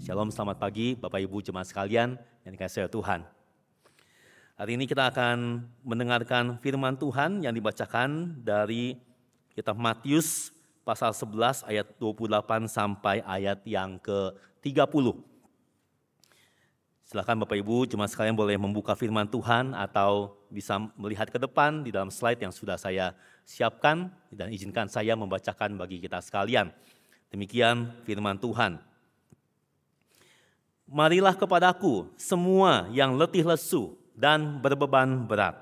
Shalom, selamat pagi Bapak Ibu jemaat sekalian yang dikasihi Tuhan. Hari ini kita akan mendengarkan firman Tuhan yang dibacakan dari kitab Matius pasal 11 ayat 28 sampai ayat yang ke-30. Silakan Bapak Ibu jemaat sekalian boleh membuka firman Tuhan atau bisa melihat ke depan di dalam slide yang sudah saya siapkan dan izinkan saya membacakan bagi kita sekalian. Demikian firman Tuhan. Marilah kepadaku semua yang letih lesu dan berbeban berat.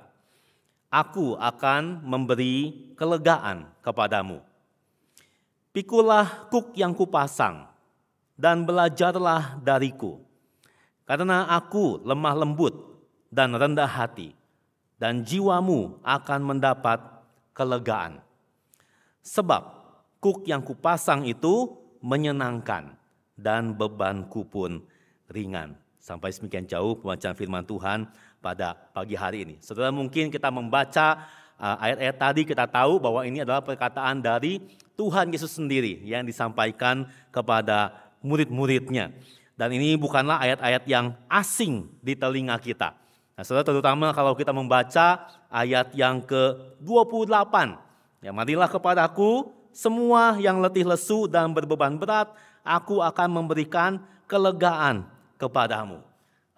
Aku akan memberi kelegaan kepadamu. Pikulah kuk yang kupasang dan belajarlah dariku. Karena aku lemah lembut dan rendah hati, dan jiwamu akan mendapat kelegaan. Sebab kuk yang kupasang itu menyenangkan dan bebanku pun ringan. Sampai semikian jauh pembacaan firman Tuhan pada pagi hari ini. Saudara, mungkin kita membaca ayat-ayat tadi, kita tahu bahwa ini adalah perkataan dari Tuhan Yesus sendiri yang disampaikan kepada murid-muridnya. Dan ini bukanlah ayat-ayat yang asing di telinga kita. Nah, saudara, terutama kalau kita membaca ayat yang ke-28. Ya, marilah kepadaku semua yang letih lesu dan berbeban berat, aku akan memberikan kelegaan kepadamu.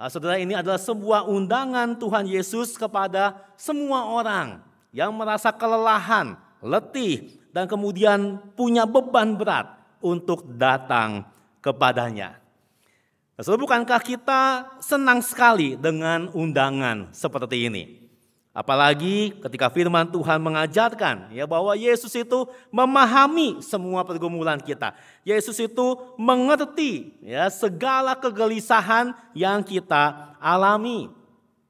Nah, saudara, ini adalah sebuah undangan Tuhan Yesus kepada semua orang yang merasa kelelahan, letih, dan kemudian punya beban berat untuk datang kepadanya. Nah, saudara, bukankah kita senang sekali dengan undangan seperti ini? Apalagi ketika firman Tuhan mengajarkan ya bahwa Yesus itu memahami semua pergumulan kita. Yesus itu mengerti ya segala kegelisahan yang kita alami.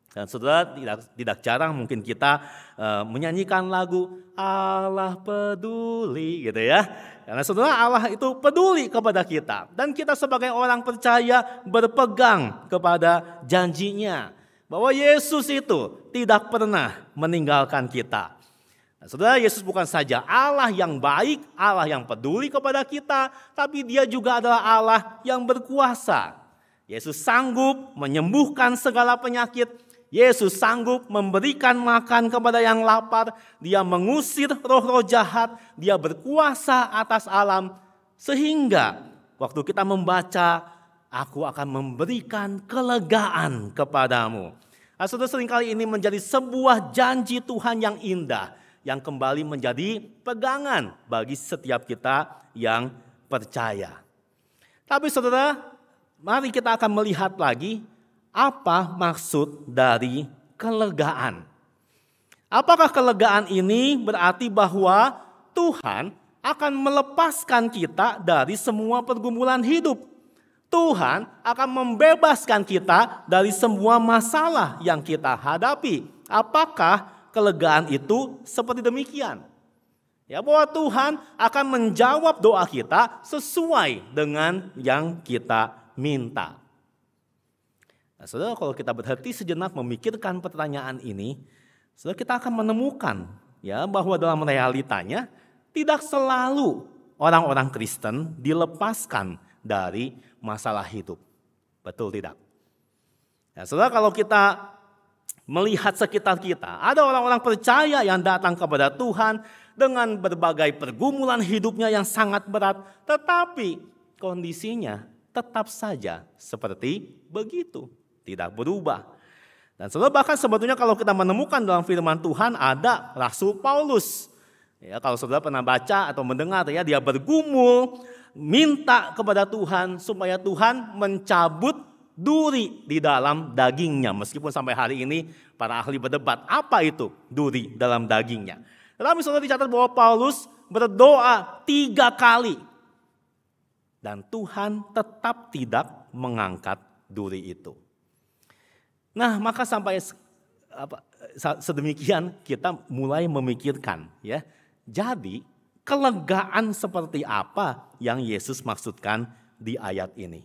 Dan saudara, tidak jarang mungkin kita menyanyikan lagu Allah peduli gitu ya. Karena saudara, Allah itu peduli kepada kita. Dan kita sebagai orang percaya berpegang kepada janjinya. Bahwa Yesus itu tidak pernah meninggalkan kita. Nah, saudara, Yesus bukan saja Allah yang baik, Allah yang peduli kepada kita, tapi Dia juga adalah Allah yang berkuasa. Yesus sanggup menyembuhkan segala penyakit. Yesus sanggup memberikan makan kepada yang lapar. Dia mengusir roh-roh jahat. Dia berkuasa atas alam. Sehingga waktu kita membaca, aku akan memberikan kelegaan kepadamu. Nah, saudara, seringkali ini menjadi sebuah janji Tuhan yang indah, yang kembali menjadi pegangan bagi setiap kita yang percaya. Tapi saudara, mari kita akan melihat lagi apa maksud dari kelegaan. Apakah kelegaan ini berarti bahwa Tuhan akan melepaskan kita dari semua pergumulan hidup? Tuhan akan membebaskan kita dari semua masalah yang kita hadapi. Apakah kelegaan itu seperti demikian? Ya, bahwa Tuhan akan menjawab doa kita sesuai dengan yang kita minta. Nah, saudara, kalau kita berhenti sejenak memikirkan pertanyaan ini, saudara, kita akan menemukan ya bahwa dalam realitanya tidak selalu orang-orang Kristen dilepaskan dari masalah hidup. Betul tidak? Ya, saudara, kalau kita melihat sekitar kita, ada orang-orang percaya yang datang kepada Tuhan dengan berbagai pergumulan hidupnya yang sangat berat, tetapi kondisinya tetap saja seperti begitu, tidak berubah. Dan saudara, bahkan sebetulnya kalau kita menemukan dalam firman Tuhan ada Rasul Paulus. Ya, kalau saudara pernah baca atau mendengar ya, dia bergumul minta kepada Tuhan supaya Tuhan mencabut duri di dalam dagingnya. Meskipun sampai hari ini para ahli berdebat apa itu duri dalam dagingnya. Tetapi saudara, dicatat bahwa Paulus berdoa 3 kali. Dan Tuhan tetap tidak mengangkat duri itu. Nah, maka sampai sedemikian kita mulai memikirkan ya. Jadi kelegaan seperti apa yang Yesus maksudkan di ayat ini.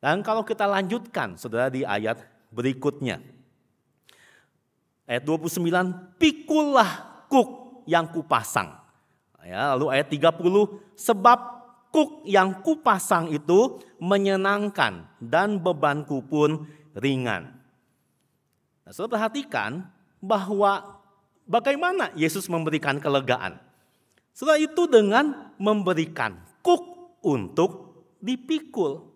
Dan kalau kita lanjutkan saudara di ayat berikutnya. Ayat 29, pikulah kuk yang kupasang. Ya, lalu ayat 30, sebab kuk yang kupasang itu menyenangkan dan bebanku pun ringan. Nah, saudara perhatikan bahwa bagaimana Yesus memberikan kelegaan. Saudara, itu dengan memberikan kuk untuk dipikul.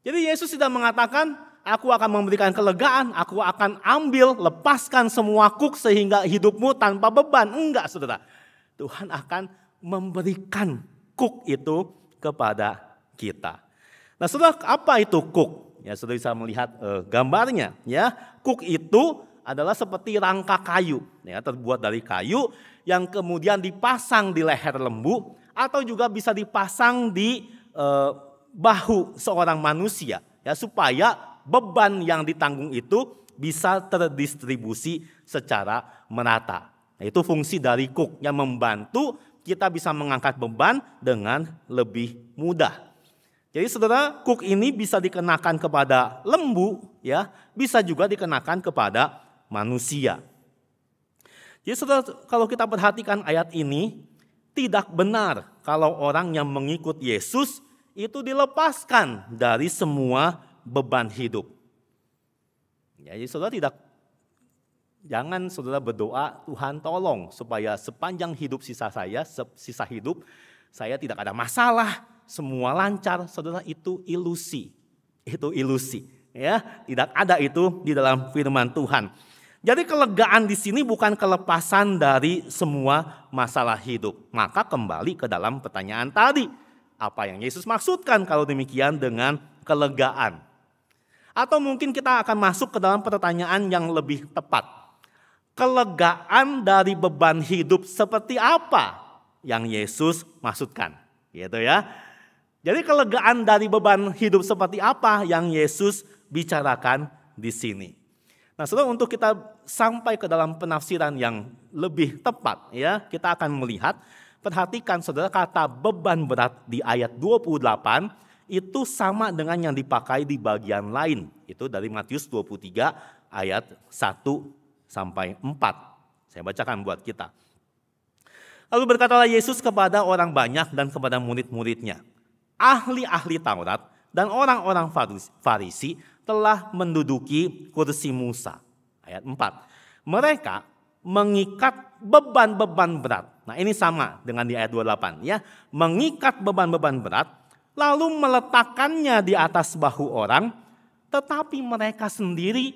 Jadi Yesus tidak mengatakan, aku akan memberikan kelegaan, aku akan ambil, lepaskan semua kuk sehingga hidupmu tanpa beban. Enggak, saudara. Tuhan akan memberikan kuk itu kepada kita. Nah, saudara, apa itu kuk? Ya, saudara bisa melihat gambarnya. Ya, kuk itu adalah seperti rangka kayu, ya, terbuat dari kayu yang kemudian dipasang di leher lembu atau juga bisa dipasang di bahu seorang manusia, ya, supaya beban yang ditanggung itu bisa terdistribusi secara merata. Nah, itu fungsi dari kuk yang membantu kita bisa mengangkat beban dengan lebih mudah. Jadi saudara, kuk ini bisa dikenakan kepada lembu, ya, bisa juga dikenakan kepada manusia. Jadi saudara, kalau kita perhatikan ayat ini, tidak benar kalau orang yang mengikut Yesus itu dilepaskan dari semua beban hidup. Jadi saudara jangan saudara berdoa, Tuhan tolong supaya sepanjang hidup sisa hidup saya tidak ada masalah, semua lancar. Saudara, itu ilusi. Itu ilusi, ya. Tidak ada itu di dalam firman Tuhan. Jadi kelegaan di sini bukan kelepasan dari semua masalah hidup. Maka kembali ke dalam pertanyaan tadi. Apa yang Yesus maksudkan kalau demikian dengan kelegaan? Atau mungkin kita akan masuk ke dalam pertanyaan yang lebih tepat. Kelegaan dari beban hidup seperti apa yang Yesus maksudkan? Gitu ya. Jadi kelegaan dari beban hidup seperti apa yang Yesus bicarakan di sini. Nah, saudara, untuk kita sampai ke dalam penafsiran yang lebih tepat, ya, kita akan melihat, perhatikan saudara, kata beban berat di ayat 28 itu sama dengan yang dipakai di bagian lain. Itu dari Matius 23 ayat 1-4. Saya bacakan buat kita. Lalu berkatalah Yesus kepada orang banyak dan kepada murid-muridnya, ahli-ahli Taurat dan orang-orang Farisi telah menduduki kursi Musa. Ayat 4. Mereka mengikat beban-beban berat. Nah, ini sama dengan di ayat 28, ya. Mengikat beban-beban berat lalu meletakkannya di atas bahu orang, tetapi mereka sendiri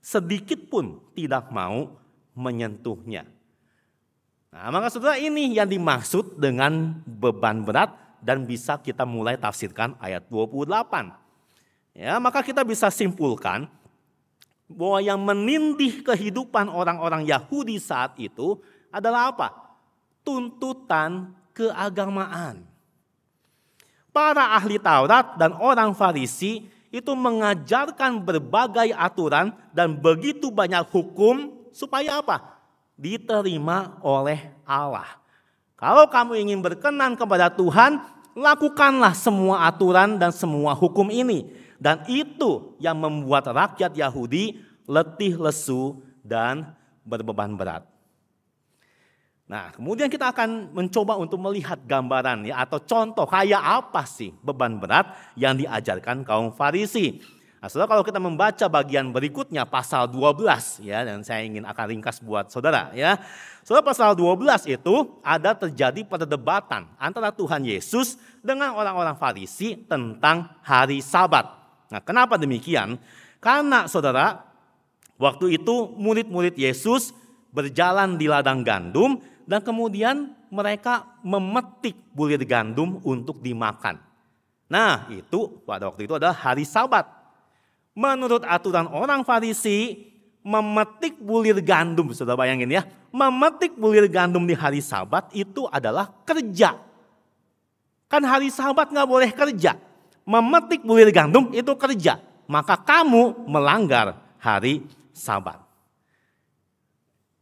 sedikit pun tidak mau menyentuhnya. Nah, maka saudara, ini yang dimaksud dengan beban berat dan bisa kita mulai tafsirkan ayat 28. Ya, maka kita bisa simpulkan bahwa yang menindih kehidupan orang-orang Yahudi saat itu adalah apa? Tuntutan keagamaan. Para ahli Taurat dan orang Farisi itu mengajarkan berbagai aturan dan begitu banyak hukum supaya apa? Diterima oleh Allah. Kalau kamu ingin berkenan kepada Tuhan, lakukanlah semua aturan dan semua hukum ini. Dan itu yang membuat rakyat Yahudi letih lesu dan berbeban berat. Nah, kemudian kita akan mencoba untuk melihat gambaran, ya, atau contoh kayak apa sih beban berat yang diajarkan kaum Farisi. Nah, saudara, kalau kita membaca bagian berikutnya pasal 12, ya, dan saya ingin akan ringkas buat saudara, ya. Saudara, pasal 12 itu ada terjadi perdebatan antara Tuhan Yesus dengan orang-orang Farisi tentang hari Sabat. Nah, kenapa demikian? Karena saudara, waktu itu murid-murid Yesus berjalan di ladang gandum dan kemudian mereka memetik bulir gandum untuk dimakan. Nah, itu pada waktu itu adalah hari Sabat. Menurut aturan orang Farisi, memetik bulir gandum, saudara bayangin ya, memetik bulir gandum di hari Sabat itu adalah kerja. Kan hari Sabat nggak boleh kerja. Memetik bulir gandum itu kerja. Maka kamu melanggar hari Sabat.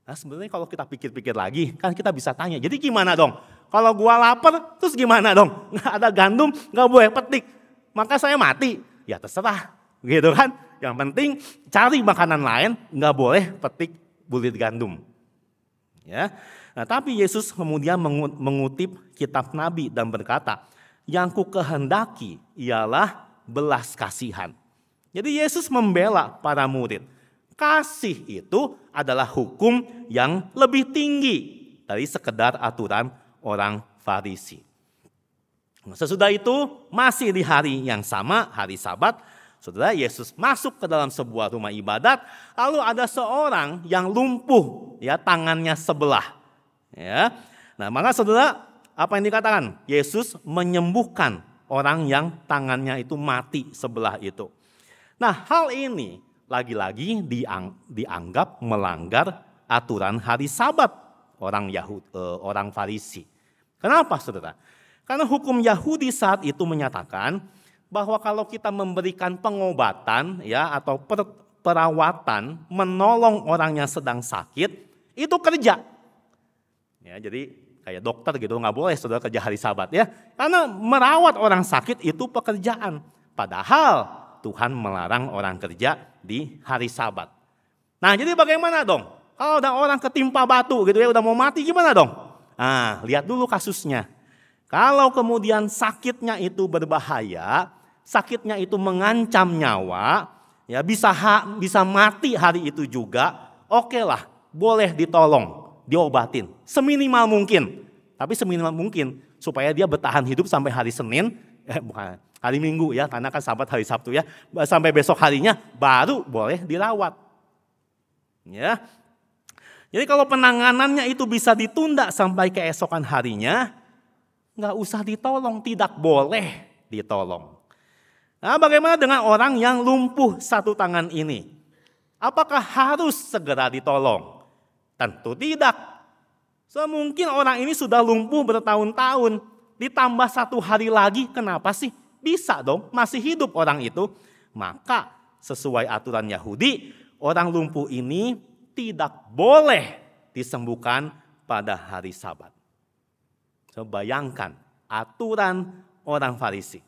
Nah, sebenarnya kalau kita pikir-pikir lagi, kan kita bisa tanya, jadi gimana dong? Kalau gua lapar, terus gimana dong? Nggak ada gandum, nggak boleh petik. Maka saya mati. Ya terserah, gitu kan? Yang penting cari makanan lain, nggak boleh petik bulir gandum. Ya. Nah, tapi Yesus kemudian mengutip kitab Nabi dan berkata, yang ku kehendaki ialah belas kasihan. Jadi Yesus membela para murid. Kasih itu adalah hukum yang lebih tinggi dari sekedar aturan orang Farisi. Sesudah itu, masih di hari yang sama, hari Sabat, saudara, Yesus masuk ke dalam sebuah rumah ibadat, lalu ada seorang yang lumpuh, ya, tangannya sebelah. Ya. Nah, maka saudara, apa yang dikatakan? Yesus menyembuhkan orang yang tangannya itu mati sebelah itu. Nah, hal ini lagi-lagi dianggap melanggar aturan hari Sabat orang Farisi. Kenapa, saudara? Karena hukum Yahudi saat itu menyatakan bahwa kalau kita memberikan pengobatan, ya, atau perawatan, menolong orang yang sedang sakit, itu kerja. Ya, jadi kayak dokter gitu, nggak boleh saudara kerja hari Sabat, ya. Karena merawat orang sakit itu pekerjaan. Padahal Tuhan melarang orang kerja di hari Sabat. Nah, jadi bagaimana dong? Kalau ada orang ketimpa batu gitu, ya, udah mau mati, gimana dong? Nah, lihat dulu kasusnya. Kalau kemudian sakitnya itu berbahaya, sakitnya itu mengancam nyawa, ya, bisa mati hari itu juga, oke lah, boleh ditolong, diobatin seminimal mungkin. Tapi seminimal mungkin supaya dia bertahan hidup sampai hari Senin, bukan hari Minggu, ya, karena kan Sabat hari Sabtu, ya, sampai besok harinya baru boleh dirawat. Ya. Jadi kalau penanganannya itu bisa ditunda sampai keesokan harinya, nggak usah ditolong, tidak boleh ditolong. Nah, bagaimana dengan orang yang lumpuh satu tangan ini? Apakah harus segera ditolong? Tentu tidak. Semungkin orang ini sudah lumpuh bertahun-tahun, ditambah satu hari lagi, kenapa sih? Bisa dong, masih hidup orang itu. Maka sesuai aturan Yahudi, orang lumpuh ini tidak boleh disembuhkan pada hari Sabat. So, bayangkan aturan orang Farisi.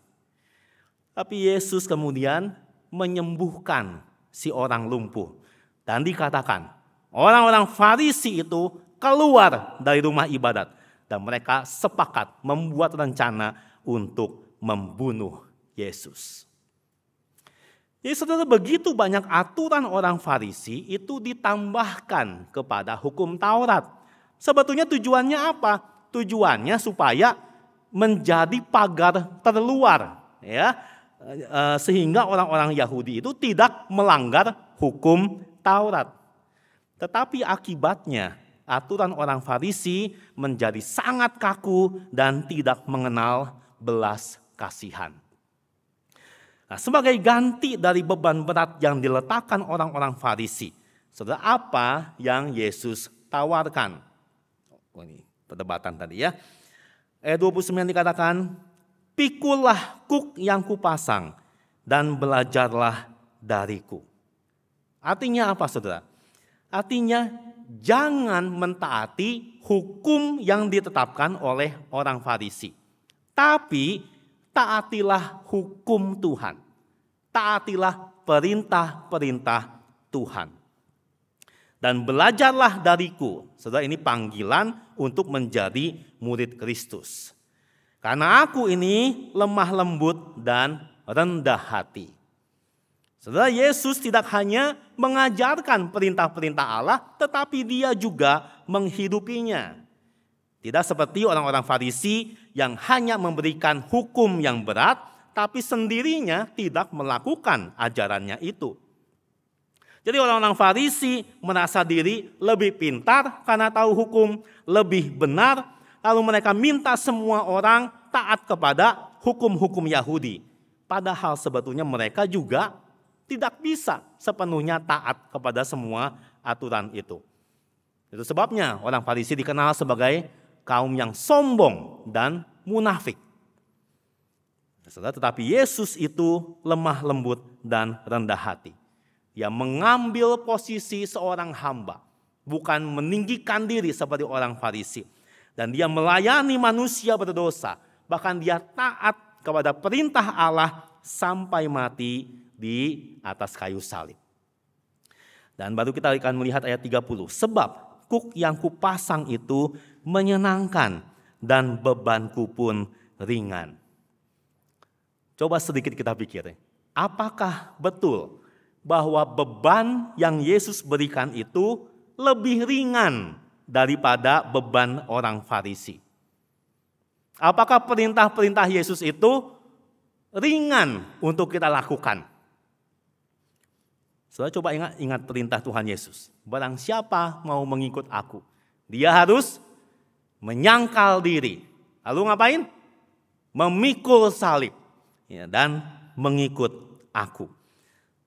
Tapi Yesus kemudian menyembuhkan si orang lumpuh. Dan dikatakan orang-orang Farisi itu keluar dari rumah ibadat. Dan mereka sepakat membuat rencana untuk membunuh Yesus. Jadi saudara, begitu banyak aturan orang Farisi itu ditambahkan kepada hukum Taurat. Sebetulnya tujuannya apa? Tujuannya supaya menjadi pagar terluar, ya, sehingga orang-orang Yahudi itu tidak melanggar hukum Taurat. Tetapi akibatnya aturan orang Farisi menjadi sangat kaku dan tidak mengenal belas kasihan. Nah, sebagai ganti dari beban berat yang diletakkan orang-orang Farisi, saudara, apa yang Yesus tawarkan? Oh, ini perdebatan tadi, ya. Ayat 29 dikatakan, "Pikulah kuk yang kupasang dan belajarlah dariku." Artinya apa, saudara? Artinya jangan mentaati hukum yang ditetapkan oleh orang Farisi. Tapi taatilah hukum Tuhan. Taatilah perintah-perintah Tuhan. Dan belajarlah dariku. Saudara, ini panggilan untuk menjadi murid Kristus. Karena aku ini lemah lembut dan rendah hati. Saudara, Yesus tidak hanya mengajarkan perintah-perintah Allah, tetapi dia juga menghidupinya. Tidak seperti orang-orang Farisi yang hanya memberikan hukum yang berat, tapi sendirinya tidak melakukan ajarannya itu. Jadi orang-orang Farisi merasa diri lebih pintar karena tahu hukum, lebih benar, lalu mereka minta semua orang taat kepada hukum-hukum Yahudi. Padahal sebetulnya mereka juga tidak bisa sepenuhnya taat kepada semua aturan itu. Itu sebabnya orang Farisi dikenal sebagai kaum yang sombong dan munafik. Tetapi Yesus itu lemah lembut dan rendah hati. Dia mengambil posisi seorang hamba, bukan meninggikan diri seperti orang Farisi. Dan dia melayani manusia berdosa, bahkan dia taat kepada perintah Allah sampai mati di atas kayu salib. Dan baru kita akan melihat ayat 30. Sebab kuk yang kupasang itu menyenangkan dan bebanku pun ringan. Coba sedikit kita pikir, apakah betul bahwa beban yang Yesus berikan itu lebih ringan daripada beban orang Farisi? Apakah perintah-perintah Yesus itu ringan untuk kita lakukan? Saudara coba ingat perintah Tuhan Yesus. Barang siapa mau mengikut aku, dia harus menyangkal diri. Lalu ngapain? Memikul salib. Ya, dan mengikut aku.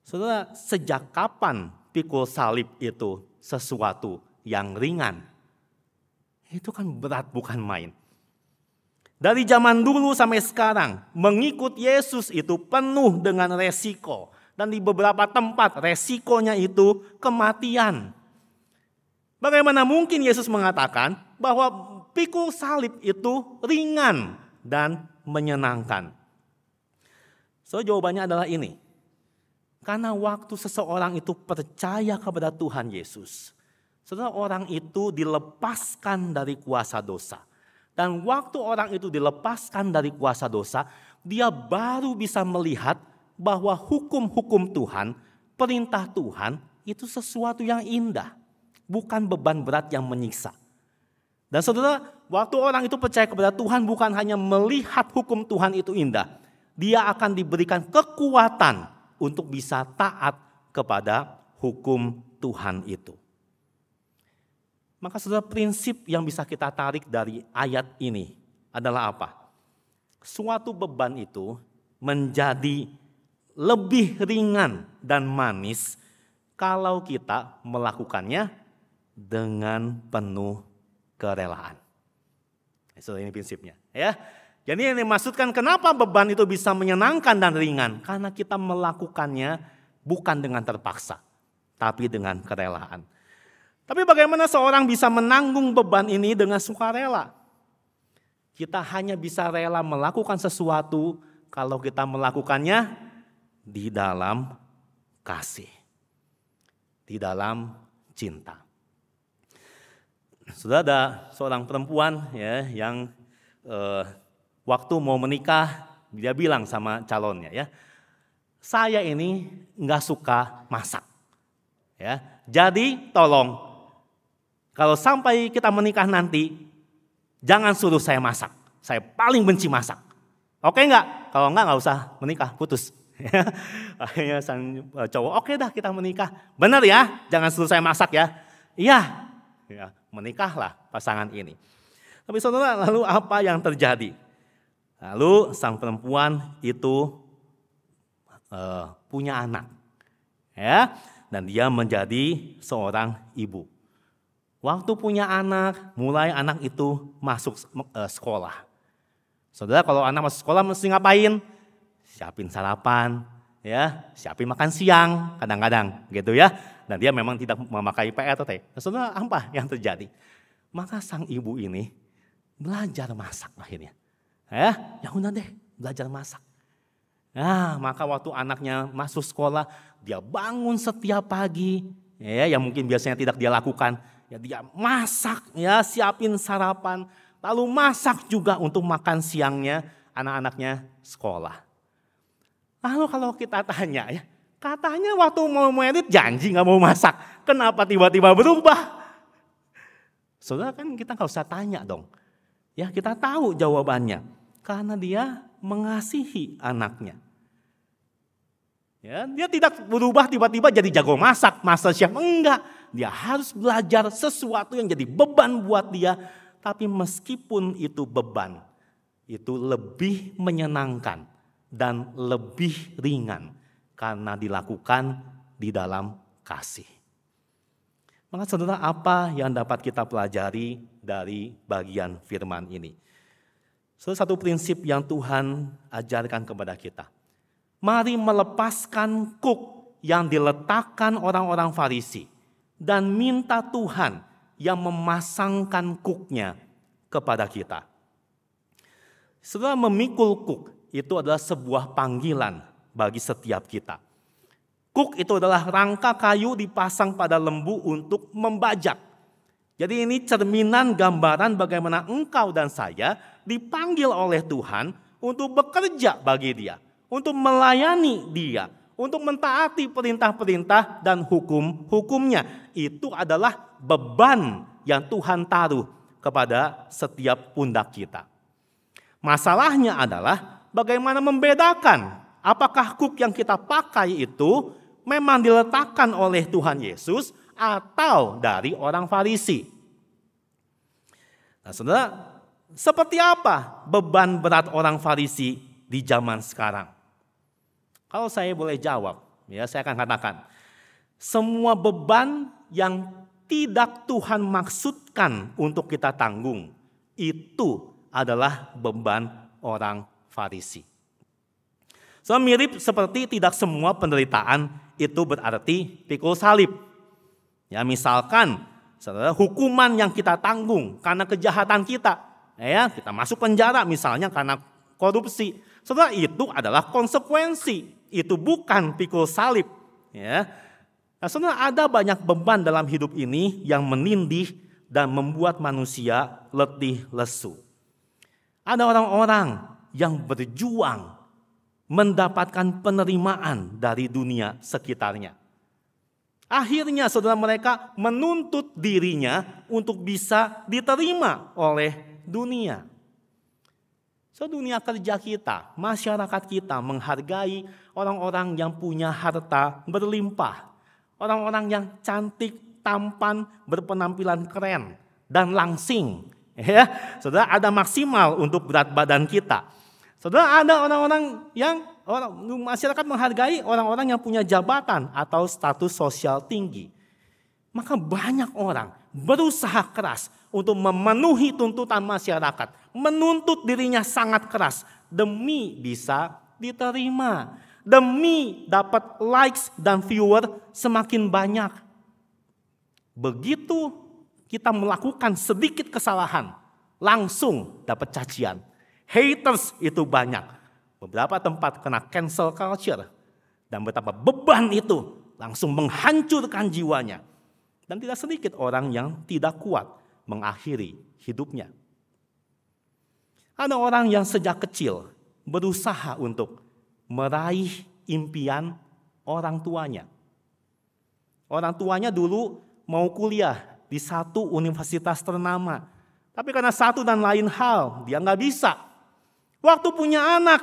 Saudara, sejak kapan pikul salib itu sesuatu yang ringan? Itu kan berat, bukan main. Dari zaman dulu sampai sekarang, mengikut Yesus itu penuh dengan resiko. Dan di beberapa tempat resikonya itu kematian. Bagaimana mungkin Yesus mengatakan bahwa pikul salib itu ringan dan menyenangkan? So, jawabannya adalah ini. Karena waktu seseorang itu percaya kepada Tuhan Yesus, seseorang itu dilepaskan dari kuasa dosa. Dan waktu orang itu dilepaskan dari kuasa dosa, dia baru bisa melihat bahwa hukum-hukum Tuhan, perintah Tuhan itu sesuatu yang indah, bukan beban berat yang menyiksa. Dan saudara, waktu orang itu percaya kepada Tuhan bukan hanya melihat hukum Tuhan itu indah, dia akan diberikan kekuatan untuk bisa taat kepada hukum Tuhan itu. Maka saudara, prinsip yang bisa kita tarik dari ayat ini adalah apa? Suatu beban itu menjadi lebih ringan dan manis kalau kita melakukannya dengan penuh kerelaan. Saudara, ini prinsipnya, ya. Jadi yang dimaksudkan kenapa beban itu bisa menyenangkan dan ringan? Karena kita melakukannya bukan dengan terpaksa, tapi dengan kerelaan. Tapi bagaimana seorang bisa menanggung beban ini dengan sukarela? Kita hanya bisa rela melakukan sesuatu kalau kita melakukannya di dalam kasih, di dalam cinta. Sudah ada seorang perempuan ya yang waktu mau menikah, dia bilang sama calonnya, ya, saya ini nggak suka masak, ya. Jadi tolong, kalau sampai kita menikah nanti, jangan suruh saya masak. Saya paling benci masak. Oke nggak? Kalau nggak usah menikah, putus. Akhirnya sang cowok, oke dah kita menikah. Benar ya, jangan suruh saya masak ya. Iya, ya, menikahlah pasangan ini. Tapi saudara, lalu apa yang terjadi? Lalu sang perempuan itu punya anak, ya, dan dia menjadi seorang ibu. Waktu punya anak, mulai anak itu masuk sekolah. Saudara, kalau anak masuk sekolah mesti ngapain? Siapin sarapan, ya, siapin makan siang, kadang-kadang, gitu ya. Dan dia memang tidak memakai PRT. Nah, saudara, apa yang terjadi? Maka sang ibu ini belajar masak akhirnya. Ya udah deh, belajar masak. Nah, maka waktu anaknya masuk sekolah, dia bangun setiap pagi, ya, yang mungkin biasanya tidak dia lakukan, ya dia masak, ya, siapin sarapan, lalu masak juga untuk makan siangnya anak-anaknya sekolah. Lalu kalau kita tanya, ya, katanya waktu mau merit janji nggak mau masak, kenapa tiba-tiba berubah? Saudara, kan kita nggak usah tanya dong. Ya, kita tahu jawabannya. Karena dia mengasihi anaknya. Ya, dia tidak berubah tiba-tiba jadi jago masak, master chef, enggak. Dia harus belajar sesuatu yang jadi beban buat dia. Tapi meskipun itu beban, itu lebih menyenangkan dan lebih ringan. Karena dilakukan di dalam kasih. Maka saudara, apa yang dapat kita pelajari dari bagian firman ini? Satu prinsip yang Tuhan ajarkan kepada kita. Mari melepaskan kuk yang diletakkan orang-orang Farisi dan minta Tuhan yang memasangkan kuknya kepada kita. Saudara, memikul kuk itu adalah sebuah panggilan bagi setiap kita. Kuk itu adalah rangka kayu dipasang pada lembu untuk membajak. Jadi ini cerminan gambaran bagaimana engkau dan saya dipanggil oleh Tuhan untuk bekerja bagi Dia. untuk melayani Dia, untuk mentaati perintah-perintah dan hukum-hukumnya. Itu adalah beban yang Tuhan taruh kepada setiap pundak kita. Masalahnya adalah bagaimana membedakan apakah kuk yang kita pakai itu memang diletakkan oleh Tuhan Yesus atau dari orang Farisi. Nah, saudara, seperti apa beban berat orang Farisi di zaman sekarang? Kalau saya boleh jawab, ya saya akan katakan, semua beban yang tidak Tuhan maksudkan untuk kita tanggung, itu adalah beban orang Farisi. So, mirip seperti tidak semua penderitaan itu berarti pikul salib. Ya, misalkan saudara, hukuman yang kita tanggung karena kejahatan kita, ya, kita masuk penjara misalnya karena korupsi. Saudara, itu adalah konsekuensi. Itu bukan pikul salib, ya. Nah, saudara, ada banyak beban dalam hidup ini yang menindih dan membuat manusia letih lesu. Ada orang-orang yang berjuang mendapatkan penerimaan dari dunia sekitarnya. Akhirnya saudara, mereka menuntut dirinya untuk bisa diterima oleh dunia. So, dunia kerja kita, masyarakat kita menghargai orang-orang yang punya harta berlimpah. Orang-orang yang cantik, tampan, berpenampilan keren, dan langsing. Ya, saudara, ada maksimal untuk berat badan kita. Saudara, ada orang-orang yang masyarakat menghargai orang-orang yang punya jabatan atau status sosial tinggi. Maka banyak orang berusaha keras untuk memenuhi tuntutan masyarakat, menuntut dirinya sangat keras demi bisa diterima, demi dapat likes dan viewer semakin banyak. Begitu kita melakukan sedikit kesalahan, langsung dapat cacian. Haters itu banyak. Beberapa tempat kena cancel culture. Dan betapa beban itu langsung menghancurkan jiwanya. Dan tidak sedikit orang yang tidak kuat mengakhiri hidupnya. Ada orang yang sejak kecil berusaha untuk meraih impian orang tuanya. Orang tuanya dulu mau kuliah di satu universitas ternama. Tapi karena satu dan lain hal, dia nggak bisa. Waktu punya anak,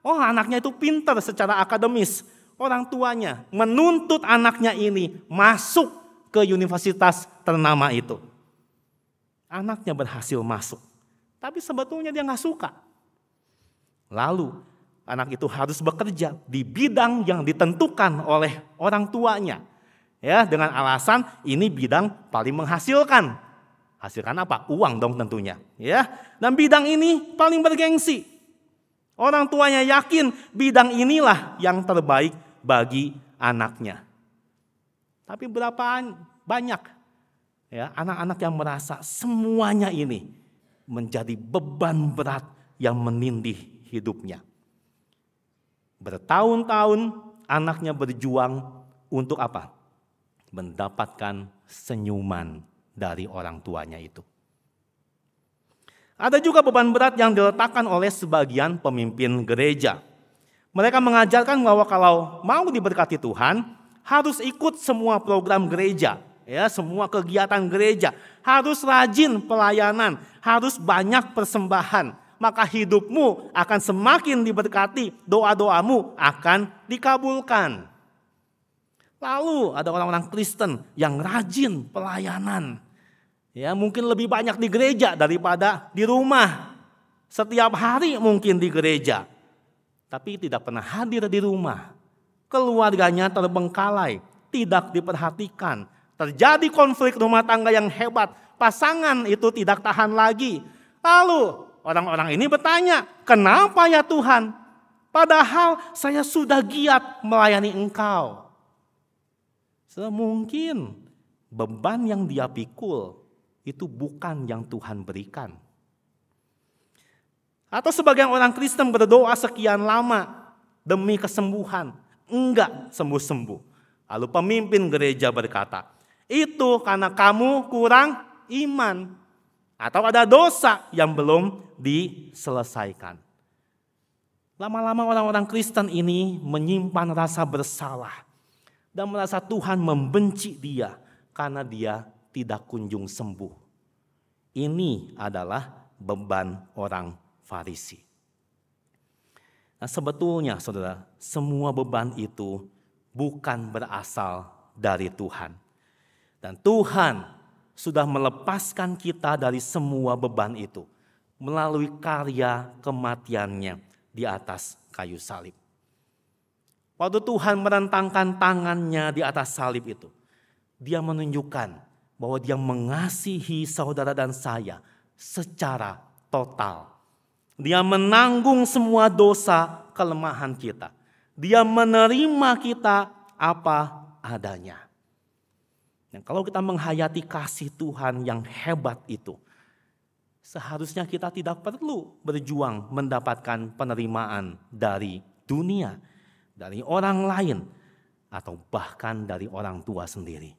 anaknya itu pintar secara akademis. Orang tuanya menuntut anaknya ini masuk ke universitas ternama itu. Anaknya berhasil masuk, tapi sebetulnya dia nggak suka. Lalu anak itu harus bekerja di bidang yang ditentukan oleh orang tuanya. Ya, dengan alasan ini bidang paling menghasilkan. Hasilkan apa? Uang dong tentunya. Ya, dan bidang ini paling bergengsi. Orang tuanya yakin bidang inilah yang terbaik bagi anaknya. Tapi berapa banyak ya anak-anak yang merasa semuanya ini menjadi beban berat yang menindih hidupnya. Bertahun-tahun anaknya berjuang untuk apa? Mendapatkan senyuman dari orang tuanya itu. Ada juga beban berat yang diletakkan oleh sebagian pemimpin gereja. Mereka mengajarkan bahwa kalau mau diberkati Tuhan, harus ikut semua program gereja, ya, semua kegiatan gereja, harus rajin pelayanan, harus banyak persembahan, maka hidupmu akan semakin diberkati, doa-doamu akan dikabulkan. Lalu ada orang-orang Kristen yang rajin pelayanan. Ya, mungkin lebih banyak di gereja daripada di rumah. Setiap hari mungkin di gereja. Tapi tidak pernah hadir di rumah. Keluarganya terbengkalai, tidak diperhatikan. Terjadi konflik rumah tangga yang hebat. Pasangan itu tidak tahan lagi. Lalu orang-orang ini bertanya, "Kenapa ya Tuhan? Padahal saya sudah giat melayani Engkau." Semungkin beban yang dia pikul itu bukan yang Tuhan berikan. Atau sebagian orang Kristen berdoa sekian lama demi kesembuhan, enggak sembuh-sembuh. Lalu pemimpin gereja berkata, "Itu karena kamu kurang iman atau ada dosa yang belum diselesaikan." Lama-lama orang-orang Kristen ini menyimpan rasa bersalah dan merasa Tuhan membenci dia karena dia tidak kunjung sembuh. Ini adalah beban orang Farisi. Nah, sebetulnya saudara, semua beban itu bukan berasal dari Tuhan. Dan Tuhan sudah melepaskan kita dari semua beban itu melalui karya kematiannya di atas kayu salib. Waktu Tuhan merentangkan tangannya di atas salib itu, dia menunjukkan bahwa dia mengasihi saudara dan saya secara total. Dia menanggung semua dosa kelemahan kita. Dia menerima kita apa adanya. Dan kalau kita menghayati kasih Tuhan yang hebat itu, seharusnya kita tidak perlu berjuang mendapatkan penerimaan dari dunia, dari orang lain, atau bahkan dari orang tua sendiri.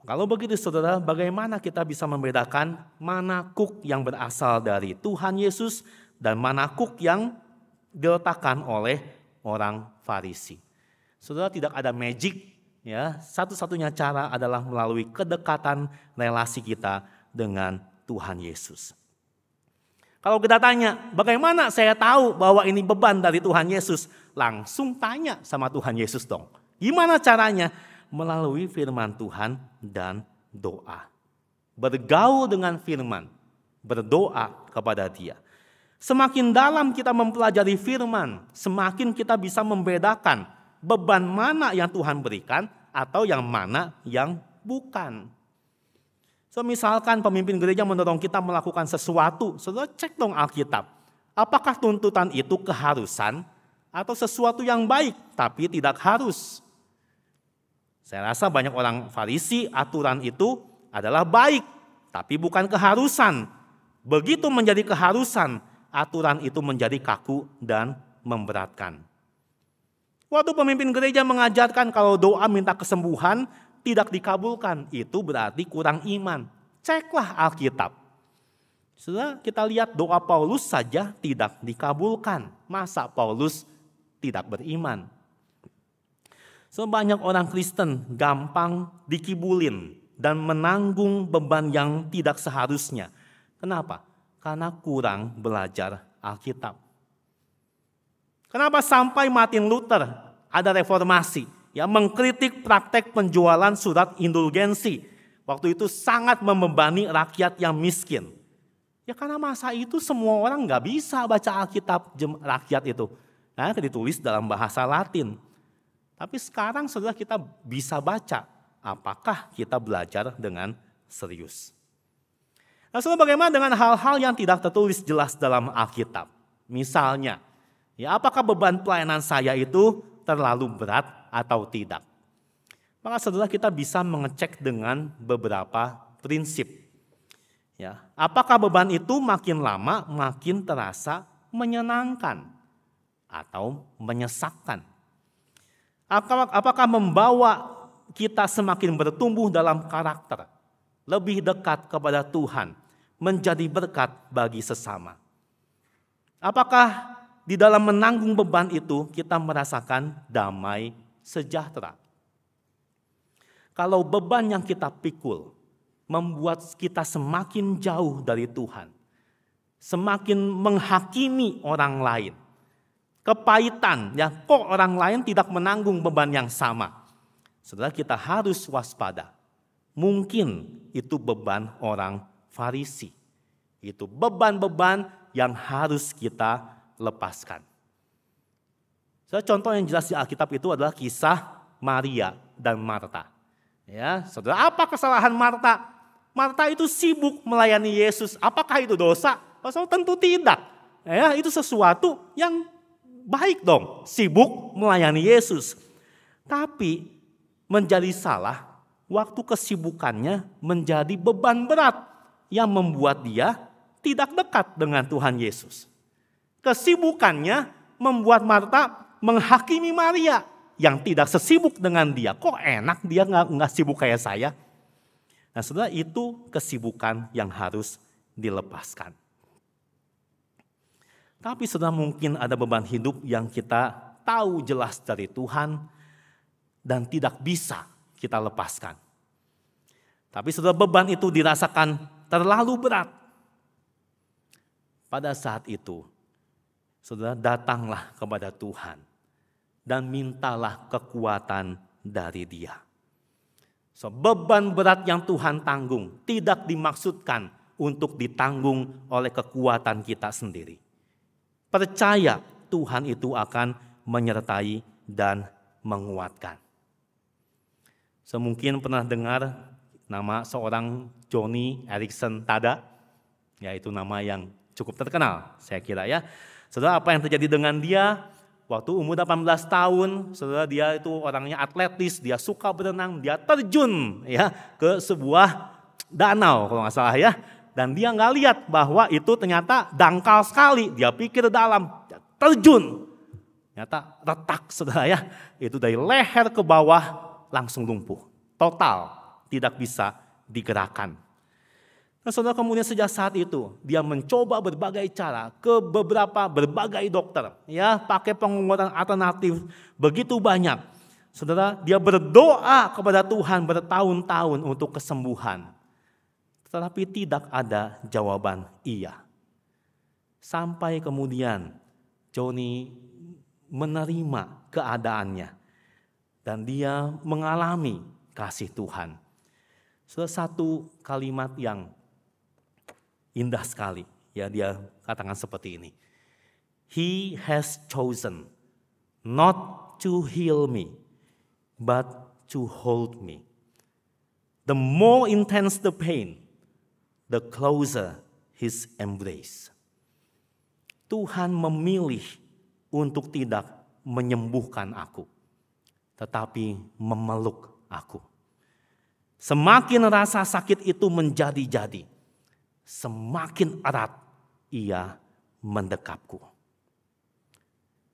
Kalau begitu saudara, bagaimana kita bisa membedakan mana kuk yang berasal dari Tuhan Yesus dan mana kuk yang diletakkan oleh orang Farisi? Saudara, tidak ada magic, ya. Satu-satunya cara adalah melalui kedekatan relasi kita dengan Tuhan Yesus. Kalau kita tanya, bagaimana saya tahu bahwa ini beban dari Tuhan Yesus? Langsung tanya sama Tuhan Yesus dong. Gimana caranya? Melalui firman Tuhan dan doa. Bergaul dengan firman, berdoa kepada Dia. Semakin dalam kita mempelajari firman, semakin kita bisa membedakan beban mana yang Tuhan berikan atau yang mana yang bukan. So, misalkan pemimpin gereja mendorong kita melakukan sesuatu, saudara cek dong Alkitab. Apakah tuntutan itu keharusan atau sesuatu yang baik tapi tidak harus? Saya rasa banyak orang Farisi aturan itu adalah baik tapi bukan keharusan. Begitu menjadi keharusan, aturan itu menjadi kaku dan memberatkan. Waktu pemimpin gereja mengajarkan kalau doa minta kesembuhan tidak dikabulkan, itu berarti kurang iman. Ceklah Alkitab. Setelah kita lihat doa Paulus saja tidak dikabulkan. Masa Paulus tidak beriman? Sebanyak orang Kristen gampang dikibulin dan menanggung beban yang tidak seharusnya. Kenapa? Karena kurang belajar Alkitab. Kenapa sampai Martin Luther ada reformasi? Ya, mengkritik praktek penjualan surat indulgensi. Waktu itu sangat membebani rakyat yang miskin. Ya karena masa itu semua orang nggak bisa baca Alkitab rakyat itu. Nah, ditulis dalam bahasa Latin. Tapi sekarang saudara kita bisa baca. Apakah kita belajar dengan serius? Nah, saudara, bagaimana dengan hal-hal yang tidak tertulis jelas dalam Alkitab? Misalnya, ya apakah beban pelayanan saya itu terlalu berat atau tidak? Maka saudara kita bisa mengecek dengan beberapa prinsip. Ya, apakah beban itu makin lama makin terasa menyenangkan atau menyesakkan? Apakah membawa kita semakin bertumbuh dalam karakter, lebih dekat kepada Tuhan, menjadi berkat bagi sesama? Apakah di dalam menanggung beban itu kita merasakan damai sejahtera? Kalau beban yang kita pikul membuat kita semakin jauh dari Tuhan, semakin menghakimi orang lain, kepahitan, ya kok orang lain tidak menanggung beban yang sama. Saudara kita harus waspada. Mungkin itu beban orang Farisi. Itu beban-beban yang harus kita lepaskan. Contoh yang jelas di Alkitab itu adalah kisah Maria dan Marta. Ya, saudara, apa kesalahan Marta? Marta itu sibuk melayani Yesus. Apakah itu dosa? Saudara, tentu tidak. Ya, itu sesuatu yang baik dong, sibuk melayani Yesus. Tapi menjadi salah waktu kesibukannya menjadi beban berat yang membuat dia tidak dekat dengan Tuhan Yesus. Kesibukannya membuat Marta menghakimi Maria yang tidak sesibuk dengan dia. Kok enak dia nggak sibuk kayak saya? Nah, saudara, itu kesibukan yang harus dilepaskan. Tapi sudah mungkin ada beban hidup yang kita tahu jelas dari Tuhan dan tidak bisa kita lepaskan. Tapi sudah beban itu dirasakan terlalu berat. Pada saat itu, saudara datanglah kepada Tuhan dan mintalah kekuatan dari Dia. So, beban berat yang Tuhan tanggung tidak dimaksudkan untuk ditanggung oleh kekuatan kita sendiri. Percaya Tuhan itu akan menyertai dan menguatkan. So, mungkin pernah dengar nama seorang Joni Eareckson Tada, yaitu nama yang cukup terkenal saya kira ya. Saudara, apa yang terjadi dengan dia? Waktu umur 18 tahun, saudara, dia itu orangnya atletis, dia suka berenang, dia terjun ya ke sebuah danau kalau nggak salah ya. Dan dia nggak lihat bahwa itu ternyata dangkal sekali. Dia pikir dalam, terjun. Ternyata retak saudara ya. Itu dari leher ke bawah langsung lumpuh. Total, tidak bisa digerakkan. Nah saudara, kemudian sejak saat itu dia mencoba berbagai cara ke berbagai dokter. Ya, pakai pengobatan alternatif begitu banyak. Saudara, dia berdoa kepada Tuhan bertahun-tahun untuk kesembuhan. Tetapi tidak ada jawaban iya. Sampai kemudian Joni menerima keadaannya. Dan dia mengalami kasih Tuhan. Satu kalimat yang indah sekali. Ya, dia katakan seperti ini. He has chosen not to heal me, but to hold me. The more intense the pain, the closer his embrace. Tuhan memilih untuk tidak menyembuhkan aku, tetapi memeluk aku. Semakin rasa sakit itu menjadi-jadi, semakin erat ia mendekapku.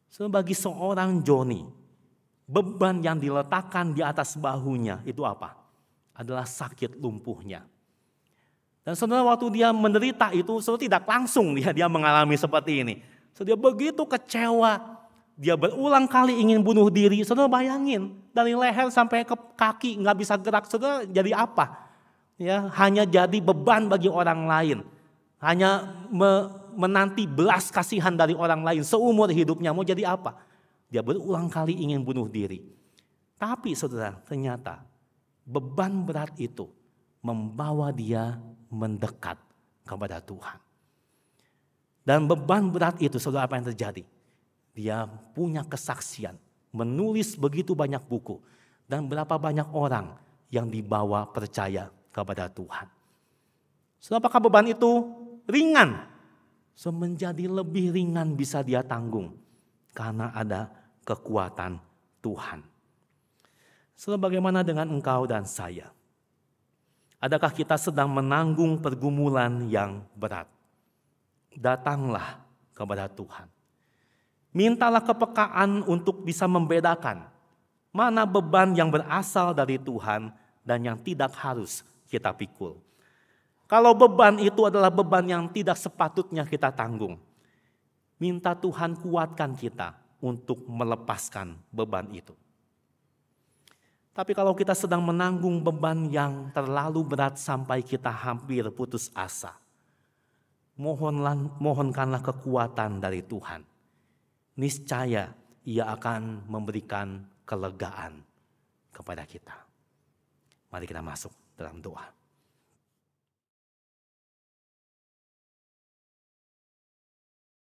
Sebagai seorang Joni, beban yang diletakkan di atas bahunya itu apa? Adalah sakit lumpuhnya. Dan saudara, waktu dia menderita itu, saudara, tidak langsung dia mengalami seperti ini. Saudara, dia begitu kecewa, dia berulang kali ingin bunuh diri. Saudara bayangin, dari leher sampai ke kaki nggak bisa gerak. Saudara jadi apa? Ya, hanya jadi beban bagi orang lain. Hanya menanti belas kasihan dari orang lain seumur hidupnya. Mau jadi apa? Dia berulang kali ingin bunuh diri. Tapi saudara, ternyata beban berat itu membawa dia mendekat kepada Tuhan. Dan beban berat itu, saudara, apa yang terjadi? Dia punya kesaksian, menulis begitu banyak buku, dan berapa banyak orang yang dibawa percaya kepada Tuhan. Saudara, apakah beban itu ringan? So, menjadi lebih ringan bisa dia tanggung karena ada kekuatan Tuhan. Saudara, bagaimana dengan engkau dan saya? Adakah kita sedang menanggung pergumulan yang berat? Datanglah kepada Tuhan. Mintalah kepekaan untuk bisa membedakan mana beban yang berasal dari Tuhan dan yang tidak harus kita pikul. Kalau beban itu adalah beban yang tidak sepatutnya kita tanggung, minta Tuhan kuatkan kita untuk melepaskan beban itu. Tapi kalau kita sedang menanggung beban yang terlalu berat sampai kita hampir putus asa, mohonkanlah kekuatan dari Tuhan. Niscaya Ia akan memberikan kelegaan kepada kita. Mari kita masuk dalam doa.